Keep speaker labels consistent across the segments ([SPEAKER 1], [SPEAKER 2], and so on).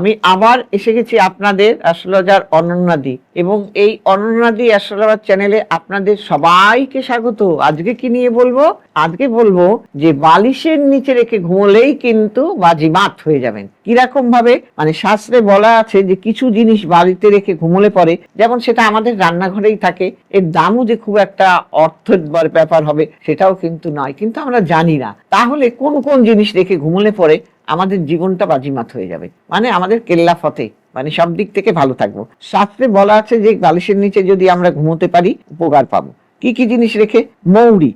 [SPEAKER 1] আমি আবার এসে গেছি আপনাদের অ্যাস্ট্রোলজার অনন্যাদি, এবং এই অনন্যাদি অ্যাস্ট্রোলজার চ্যানেলে আপনাদের সবাইকে স্বাগত। আজকে কি নিয়ে বলবো? আজকে বলবো যে বালিশের নিচে রেখে ঘুমোলেই কিন্তু বাজিমাত হয়ে যাবেন। কিরকম ভাবে? মানে শাস্ত্রে বলা আছে যে কিছু জিনিস বাড়িতে রেখে ঘুমোলে পরে, যেমন সেটা আমাদের রান্নাঘরেই থাকে, এর দামও যে খুব একটা অর্থের ব্যাপার হবে সেটাও কিন্তু নয়, কিন্তু আমরা জানি না। তাহলে কোন কোন জিনিস রেখে ঘুমোলে পরে আমাদের জীবনটা বাজিমাত হয়ে যাবে, মানে আমাদের কেল্লা ফতে, মানে সব দিক থেকে ভালো থাকবো। শাস্ত্রে বলা আছে যে বালিশের নিচে যদি আমরা ঘুমোতে পারি উপকার পাবো। কি কি জিনিস রেখে? মৌরি।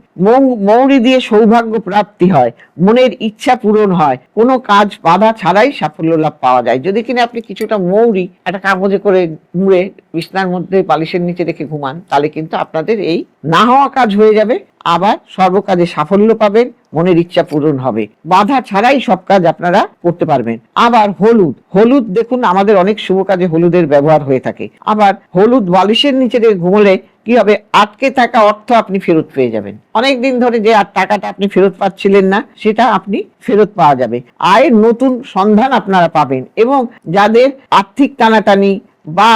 [SPEAKER 1] মৌরি দিয়ে সৌভাগ্য প্রাপ্তি হয়, মনের ইচ্ছা পূরণ হয়, কোনো কাজ বাধা ছাড়াই সাফল্য লাভ পাওয়া যায়। যদি কিনা আপনি কিছুটা মৌরি একটা কাগজে করে মুড়ে বিছনার মধ্যে বালিশের নিচে রেখে ঘুমান, তাহলে কিন্তু আপনাদের এই না হওয়া কাজ হয়ে যাবে, আবার সর্বকাজে সাফল্য পাবেন, মনের ইচ্ছা পূরণ হবে, বাধা ছাড়াই সব কাজ আপনারা করতে পারবেন। আবার হলুদ দেখুন, আমাদের অনেক শুভ কাজে হলুদের ব্যবহার হয়ে থাকে। আবার হলুদ বালিশের নিচে ঘুমোলে কি হবে? আটকে থাকা অর্থ আপনি ফেরত পেয়ে যাবেন। অনেকদিন ধরে যে টাকাটা আপনি ফেরত পাচ্ছিলেন না, সেটা আপনি ফেরত পাওয়া যাবে। আয়ের নতুন সন্ধান আপনারা পাবেন, এবং যাদের আর্থিক টানাটানি বা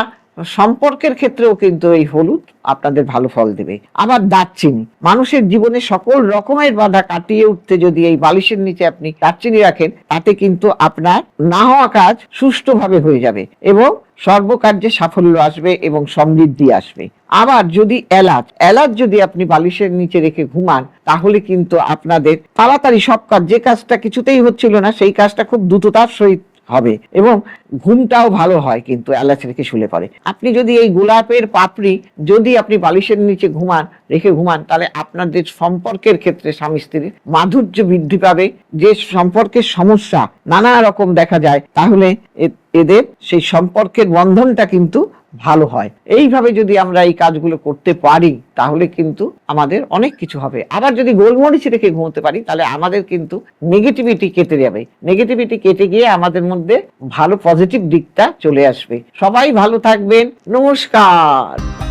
[SPEAKER 1] সম্পর্কের ক্ষেত্রেও কিন্তু এই হলুদ আপনাদের ভালো ফল দেবে। আবার দারচিনি, মানুষের জীবনে সকল রকমের বাধা কাটিয়ে উঠতে যদি এই বালিশের নিচে আপনি দারচিনি রাখেন, তাতে কিন্তু আপনার না হওয়া কাজ সুষ্ঠুভাবে হয়ে যাবে, এবং সর্বকার্যে সাফল্য আসবে এবং সমৃদ্ধি আসবে। আবার যদি এলাচ যদি আপনি বালিশের নিচে রেখে ঘুমান, তাহলে কিন্তু আপনাদের তাড়াতাড়ি সব কাজ, যে কাজটা কিছুতেই হচ্ছিল না সেই কাজটা খুব দ্রুততার সহিত হবে, এবং ঘুমটাও ভালো হয় কিন্তু এলাচ রেখে শুলে পরে। আপনি যদি এই গোলাপের পাপড়ি যদি আপনি বালিশের নিচে রেখে ঘুমান, তাহলে আপনাদের সম্পর্কের ক্ষেত্রে স্বামী স্ত্রীর মাধুর্য বৃদ্ধি পাবে। যে সম্পর্কের সমস্যা নানা রকম দেখা যায়, তাহলে এদের সেই সম্পর্কের বন্ধনটা কিন্তু ভালো হয়। এইভাবে যদি আমরা এই কাজগুলো করতে পারি, তাহলে কিন্তু আমাদের অনেক কিছু হবে। আবার যদি গোলমরিচ রেখে ঘুমোতে পারি, তাহলে আমাদের কিন্তু নেগেটিভিটি কেটে যাবে। নেগেটিভিটি কেটে গিয়ে আমাদের মধ্যে ভালো পজিটিভ দিকটা চলে আসবে। সবাই ভালো থাকবেন। নমস্কার।